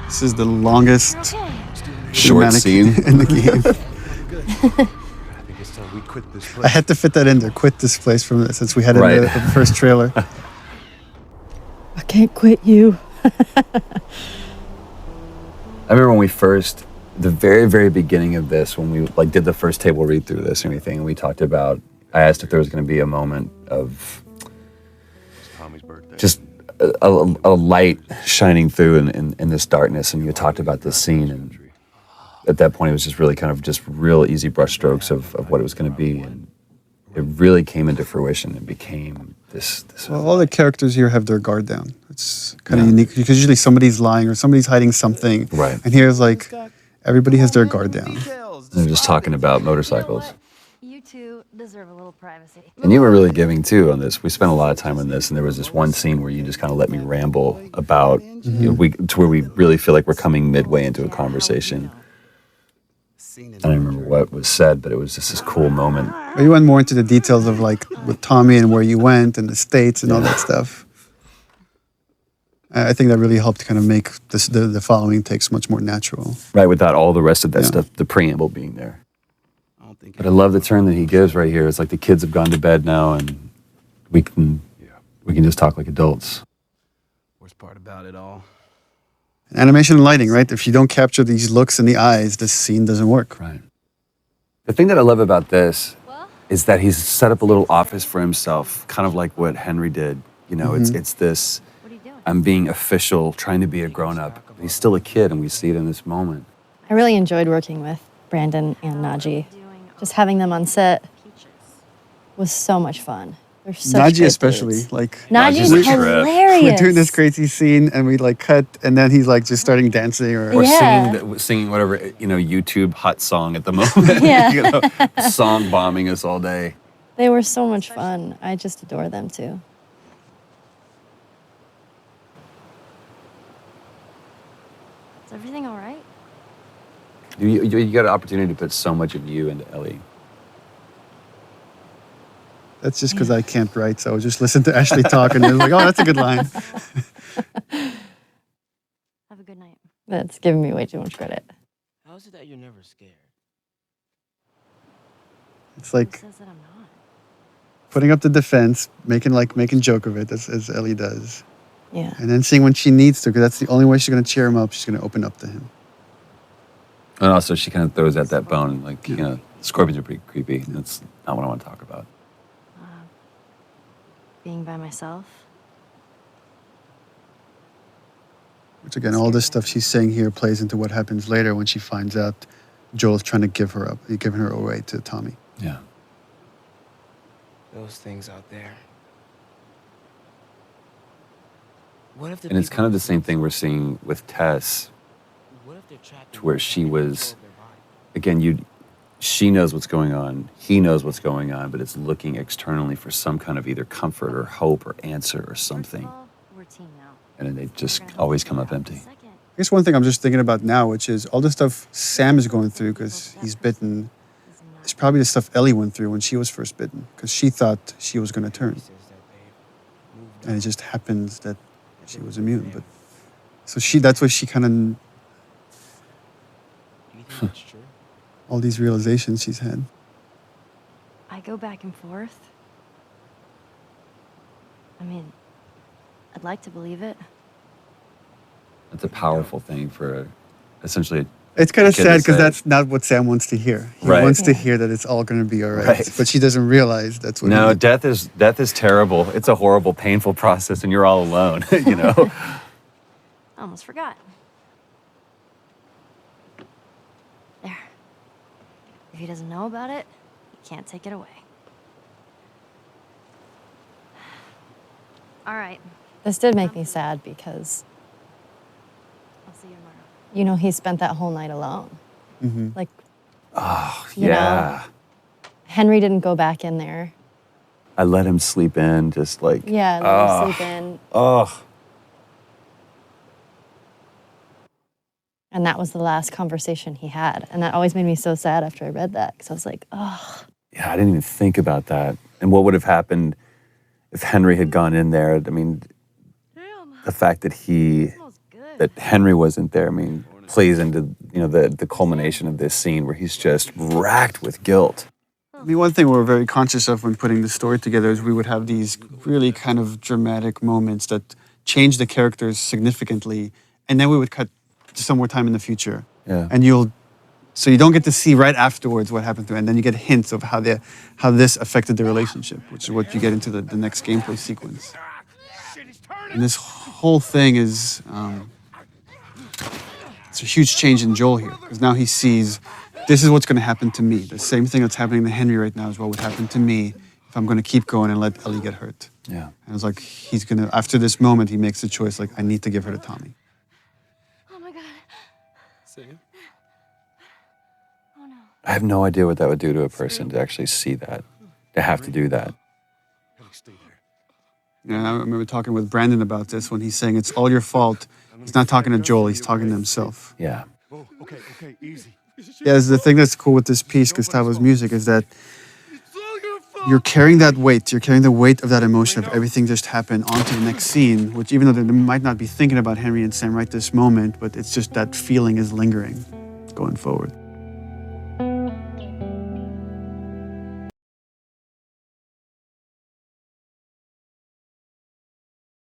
This is the longest Short scene in the game. I had to fit that in there. Quit this place since we had it in the first trailer. I can't quit you. I remember when the very, very beginning of this, when we did the first table read through this and everything, and we talked about, I asked if there was going to be a moment of just a light shining through in this darkness, and you talked about this scene, and at that point it was just really kind of just real easy brush strokes of what it was going to be, and it really came into fruition and became this well, all the characters here have their guard down. It's kind of unique because usually somebody's lying or somebody's hiding something, right? And here's everybody has their guard down. They're just talking about motorcycles. You two deserve a little privacy. And you were really giving too on this. We spent a lot of time on this, and there was this one scene where you just kind of let me ramble about to where we really feel like we're coming midway into a conversation. I don't remember what was said, but it was just this cool moment. But you went more into the details of with Tommy and where you went and the States and all that stuff. I think that really helped kind of make the following takes much more natural. Right, without all the rest of that stuff, the preamble being there. But I love the turn that he gives right here. It's like the kids have gone to bed now, and we can just talk like adults. Worst part about it all. Animation and lighting, right? If you don't capture these looks in the eyes, this scene doesn't work. Right. The thing that I love about this is that he's set up a little office for himself, kind of like what Henry did. You know, it's this, I'm being official, trying to be a grown-up. He's still a kid, and we see it in this moment. I really enjoyed working with Brandon and Najee. Just having them on set was so much fun. They're such Najee great especially, dudes. Najee's Najee's a trip. hilarious. We're doing this crazy scene, and we cut, and then he's just starting dancing Or Yeah. singing whatever, YouTube hot song at the moment. Yeah. Song bombing us all day. They were so much fun. I just adore them too. Is everything all right? You got an opportunity to put so much of you into Ellie. That's just because I can't write, so I just listen to Ashley talk, and they're oh, that's a good line. Have a good night. That's giving me way too much credit. How is it that you're never scared? It's Who says that I'm not? putting up the defense, making joke of it, as Ellie does. Yeah. And then seeing when she needs to, because that's the only way she's going to cheer him up. She's going to open up to him. And also, she kind of throws out that bone, scorpions are pretty creepy. That's not what I want to talk about. Being by myself. Which again, all this stuff she's saying here plays into what happens later when she finds out Joel's trying to giving her away to Tommy. Yeah. Those things out there. What if And it's kind of the same thing we're seeing with Tess, to where she was, again, she knows what's going on, he knows what's going on, but it's looking externally for some kind of either comfort or hope or answer or something. We're a team now. And then they just always come up empty. I guess one thing I'm just thinking about now, which is all the stuff Sam is going through because he's bitten, is probably the stuff Ellie went through when she was first bitten, because she thought she was going to turn. And it just happens that she was immune. But so that's why she kind of, Do you think that's true? all these realizations she's had. I go back and forth. I mean, I'd like to believe it. That's a powerful thing for essentially It's kind of kid sad to because say. that's not what Sam wants to hear. He Right. wants to hear that it's all going to be all right. Right. But she doesn't realize that's what No, death is terrible. It's a horrible, painful process, and you're all alone, I almost forgot. There. If he doesn't know about it, he can't take it away. All right. This did make me sad because, I'll see you tomorrow. he spent that whole night alone. Mm-hmm. Like, Oh, You yeah. Henry didn't go back in there. I let him sleep in, just like, Yeah, let him sleep in. oh. And that was the last conversation he had. And that always made me so sad after I read that, because I was like, oh. Yeah, I didn't even think about that. And what would have happened if Henry had gone in there? I mean, Damn. the fact that he Smells good. that Henry wasn't there, I mean, plays into, you know, the culmination of this scene where he's just racked with guilt. I mean, one thing we're very conscious of when putting the story together is we would have these really kind of dramatic moments that change the characters significantly, and then we would cut to some more time in the future. Yeah. And so you don't get to see right afterwards what happened to it, and then you get hints of how this affected the relationship, which is what you get into the next gameplay sequence. And this whole thing is, it's a huge change in Joel here, because now he sees, this is what's going to happen to me. The same thing that's happening to Henry right now is what would happen to me if I'm going to keep going and let Ellie get hurt. Yeah. And it's like, after this moment, he makes the choice, like, I need to give her to Tommy. Oh my god. Sam? Oh no. I have no idea what that would do to a person to actually see that, to have to do that. Ellie, stay there. Yeah, I remember talking with Brandon about this when he's saying it's all your fault. He's not talking to Joel, he's talking to himself. Yeah. Oh, okay, easy. Yeah, the thing that's cool with this piece, Gustavo's music, is that you're carrying that weight. You're carrying the weight of that emotion of everything just happened onto the next scene, which even though they might not be thinking about Henry and Sam right this moment, but it's just that feeling is lingering going forward.